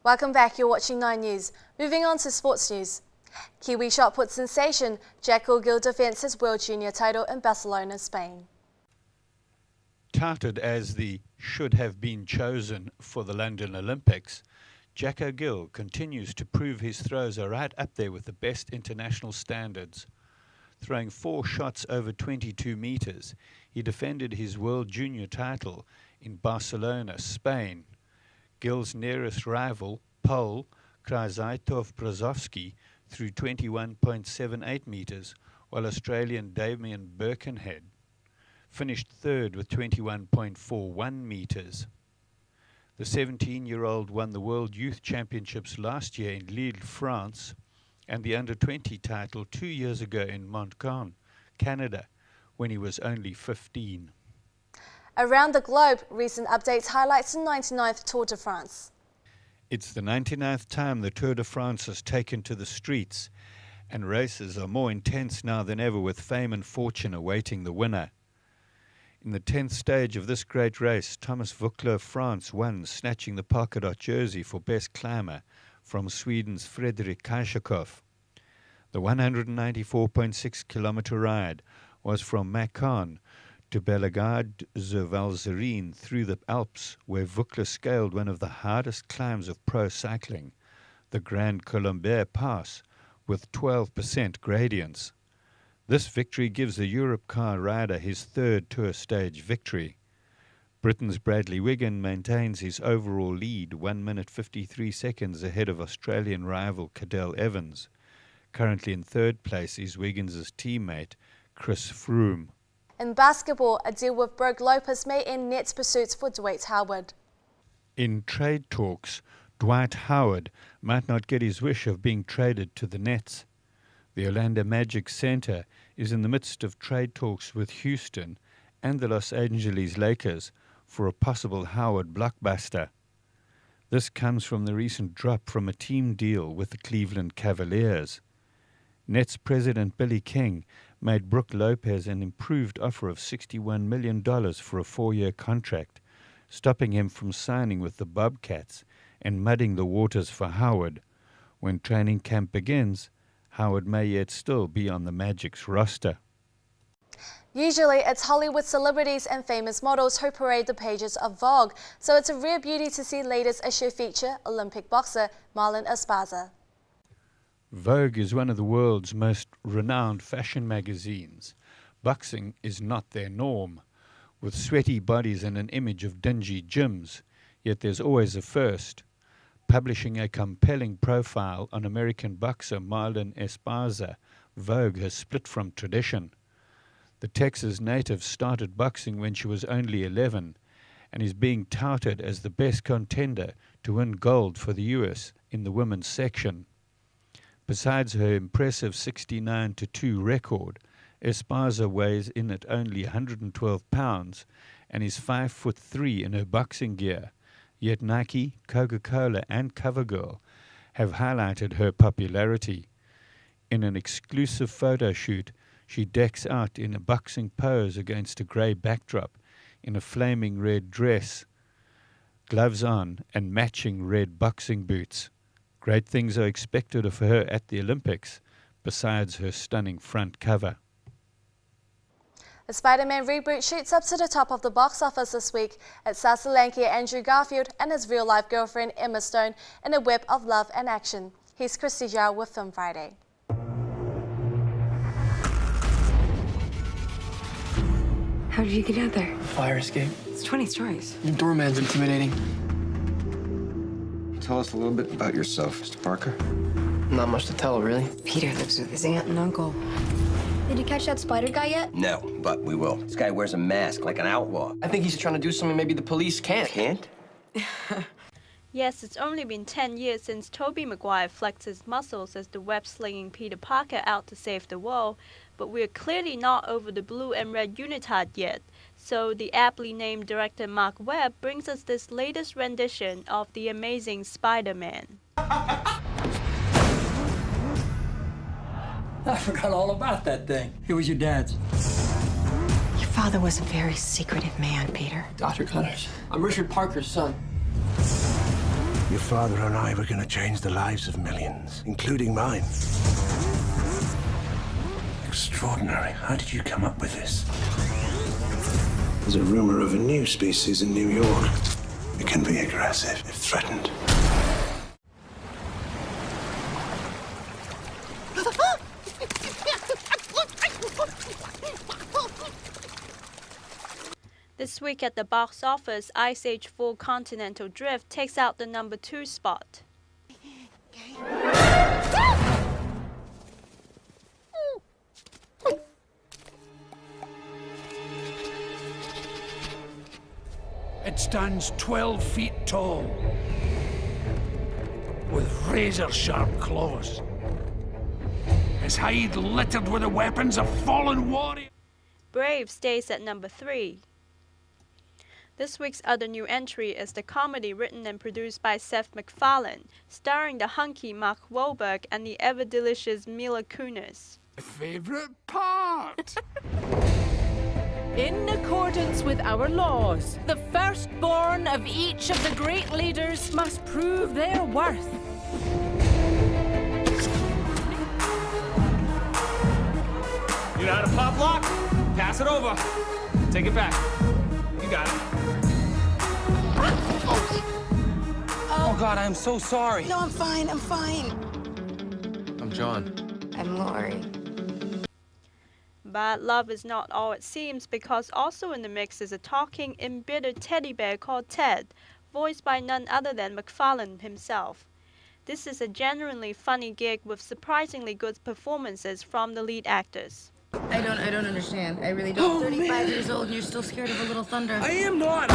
Welcome back, you're watching 9 News. Moving on to sports news. Kiwi shot put sensation, Jacko Gil defends his World Junior title in Barcelona, Spain. Touted as the should have been chosen for the London Olympics, Jacko Gil continues to prove his throws are right up there with the best international standards. Throwing 4 shots over 22 meters, he defended his World Junior title in Barcelona, Spain. Gil's nearest rival, Pole Krzysztof Brzozowski, threw 21.78 meters, while Australian Damien Birkenhead finished third with 21.41 meters. The 17-year-old won the World Youth Championships last year in Lille, France, and the Under-20 title 2 years ago in Montcalm, Canada, when he was only 15. Around the globe, recent updates highlights the 99th Tour de France. It's the 99th time the Tour de France has taken to the streets, and races are more intense now than ever, with fame and fortune awaiting the winner. In the 10th stage of this great race, Thomas Vukler of France won, snatching the polka dot jersey for best climber from Sweden's Fredrik Kajikov. The 194.6-kilometer ride was from Macon to Bellegarde-sur-Valzerine through the Alps, where Vukler scaled one of the hardest climbs of pro cycling, the Grand Colombier Pass, with 12% gradients. This victory gives the Europcar rider his 3rd Tour stage victory. Britain's Bradley Wiggin maintains his overall lead, 1 minute 53 seconds ahead of Australian rival Cadel Evans. Currently in 3rd place is Wiggins' teammate Chris Froome. In basketball, a deal with Brook Lopez may end Nets' pursuits for Dwight Howard. In trade talks, Dwight Howard might not get his wish of being traded to the Nets. The Orlando Magic center is in the midst of trade talks with Houston and the Los Angeles Lakers for a possible Howard blockbuster. This comes from the recent drop from a team deal with the Cleveland Cavaliers. Nets president Billy King made Brook Lopez an improved offer of $61 million for a 4-year contract, stopping him from signing with the Bobcats and mudding the waters for Howard. When training camp begins, Howard may yet still be on the Magic's roster. Usually, it's Hollywood celebrities and famous models who parade the pages of Vogue, so it's a rare beauty to see latest issue feature Olympic boxer Marlon Esparza. Vogue is one of the world's most renowned fashion magazines. Boxing is not their norm, with sweaty bodies and an image of dingy gyms, yet there's always a first. Publishing a compelling profile on American boxer Marlon Esparza, Vogue has split from tradition. The Texas native started boxing when she was only 11 and is being touted as the best contender to win gold for the U.S. in the women's section. Besides her impressive 69-2 record, Esparza weighs in at only 112 pounds and is 5'3" in her boxing gear. Yet Nike, Coca-Cola and CoverGirl have highlighted her popularity. In an exclusive photo shoot, she decks out in a boxing pose against a grey backdrop in a flaming red dress, gloves on and matching red boxing boots. Great things are expected of her at the Olympics, besides her stunning front cover. The Spider-Man reboot shoots up to the top of the box office this week. It stars the lanky Andrew Garfield and his real-life girlfriend Emma Stone in a web of love and action. Here's Christy Zhao with Film Friday. How did you get out there? Fire escape. It's 20 stories. Your doorman's intimidating. Tell us a little bit about yourself, Mr. Parker. Not much to tell, really. Peter lives with his aunt and uncle. Did you catch that spider guy yet? No, but we will. This guy wears a mask like an outlaw. I think he's trying to do something maybe the police can't. Can't? Yes, it's only been 10 years since Tobey Maguire flexed his muscles as the web-slinging Peter Parker out to save the world, but we're clearly not over the blue and red unitard yet. So the aptly named director Mark Webb brings us this latest rendition of The Amazing Spider-Man. I forgot all about that thing. It was your dad's. Your father was a very secretive man, Peter. Dr. Connors, I'm Richard Parker's son. Your father and I were going to change the lives of millions, including mine. Extraordinary. How did you come up with this? There's a rumor of a new species in New York. It can be aggressive if threatened. This week at the box office, Ice Age 4 Continental Drift takes out the number 2 spot. It stands 12 feet tall, with razor-sharp claws. His hide littered with the weapons of fallen warriors. Brave stays at number 3. This week's other new entry is the comedy written and produced by Seth MacFarlane, starring the hunky Mark Wahlberg and the ever-delicious Mila Kunis. My favorite part! In accordance with our laws, the firstborn of each of the great leaders must prove their worth. You know how to pop lock? Pass it over. Take it back. You got it. Oh, God, I'm so sorry. No, I'm fine. I'm fine. I'm John. I'm Lori. But love is not all it seems, because also in the mix is a talking, embittered teddy bear called Ted, voiced by none other than MacFarlane himself. This is a genuinely funny gig with surprisingly good performances from the lead actors. I don't understand. I really don't. 35 years old and you're still scared of a little thunder. I am not!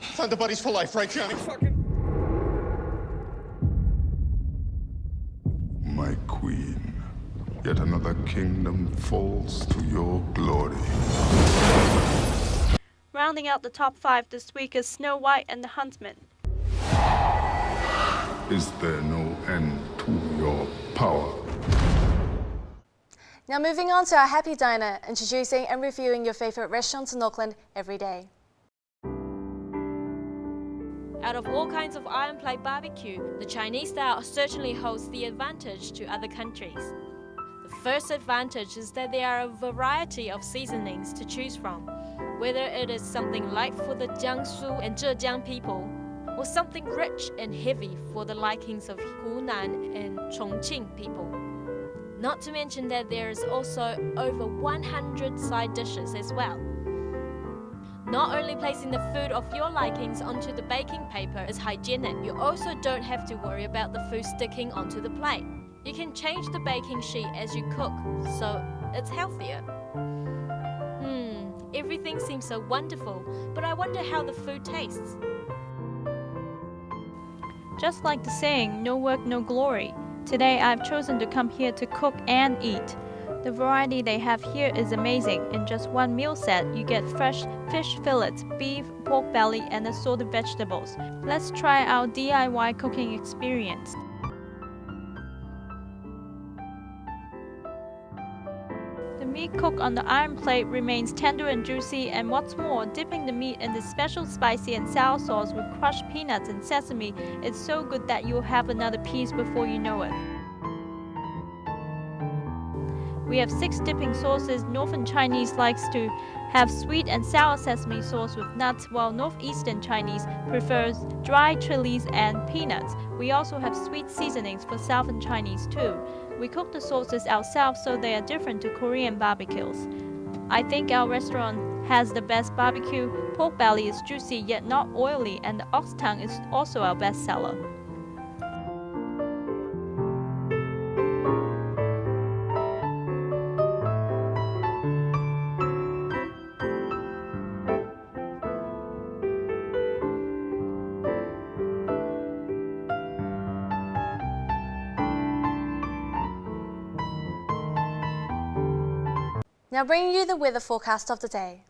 Thunder buddies for life, right, Johnny? My queen, yet another kingdom falls to your glory. Rounding out the top 5 this week is Snow White and the Huntsman. Is there no end to your power? Now moving on to our Happy Diner, introducing and reviewing your favourite restaurants in Auckland every day. Out of all kinds of iron plate barbecue, the Chinese style certainly holds the advantage to other countries. The first advantage is that there are a variety of seasonings to choose from, whether it is something light for the Jiangsu and Zhejiang people, or something rich and heavy for the likings of Hunan and Chongqing people. Not to mention that there is also over 100 side dishes as well. Not only placing the food of your likings onto the baking paper is hygienic, you also don't have to worry about the food sticking onto the plate. You can change the baking sheet as you cook, so it's healthier. Everything seems so wonderful, but I wonder how the food tastes. Just like the saying, no work, no glory. Today I've chosen to come here to cook and eat. The variety they have here is amazing. In just one meal set, you get fresh fish fillets, beef, pork belly, and assorted vegetables. Let's try our DIY cooking experience. The meat cooked on the iron plate remains tender and juicy, and what's more, dipping the meat in this special spicy and sour sauce with crushed peanuts and sesame is so good that you'll have another piece before you know it. We have 6 dipping sauces. Northern Chinese likes to have sweet and sour sesame sauce with nuts, while Northeastern Chinese prefers dry chilies and peanuts. We also have sweet seasonings for Southern Chinese too. We cook the sauces ourselves, so they are different to Korean barbecues. I think our restaurant has the best barbecue. Pork belly is juicy yet not oily, and the ox tongue is also our best seller. Now bringing you the weather forecast of the day.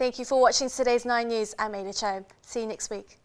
Thank you for watching today's 9 News. I'm Ada Cho. See you next week.